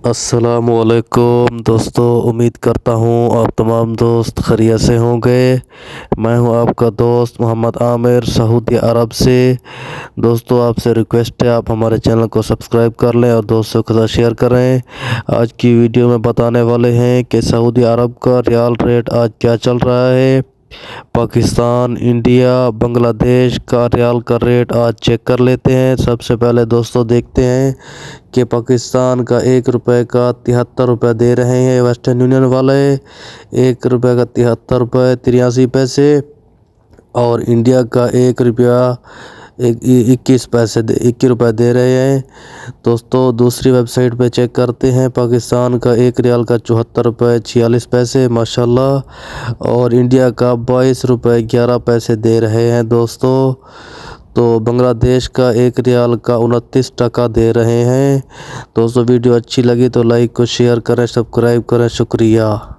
अस्सलामुअलैकुम दोस्तों, उम्मीद करता हूँ आप तमाम दोस्त खैरियत से होंगे। मैं हूँ आपका दोस्त मोहम्मद आमिर सऊदी अरब से। दोस्तों, आपसे रिक्वेस्ट है आप हमारे चैनल को सब्सक्राइब कर लें और दोस्तों के साथ शेयर करें। आज की वीडियो में बताने वाले हैं कि सऊदी अरब का रियाल रेट आज क्या चल रहा है। पाकिस्तान, इंडिया, बांग्लादेश का रियाल का रेट आज चेक कर लेते हैं। सबसे पहले दोस्तों देखते हैं कि पाकिस्तान का 1 रुपये का 73 रुपये दे रहे हैं वेस्टर्न यूनियन वाले। 1 रुपये का 73 रुपये 83 पैसे। और इंडिया का 1 रुपया 21 रुपये दे रहे हैं। दोस्तों दूसरी वेबसाइट पे चेक करते हैं। पाकिस्तान का 1 रियाल का 74 रुपये 46 पैसे माशाल्लाह। और इंडिया का 22 रुपये 11 पैसे दे रहे हैं दोस्तों। तो बांग्लादेश का 1 रियाल का 29 टका दे रहे हैं। दोस्तों वीडियो अच्छी लगी तो लाइक को शेयर करें, सब्सक्राइब करें। शुक्रिया।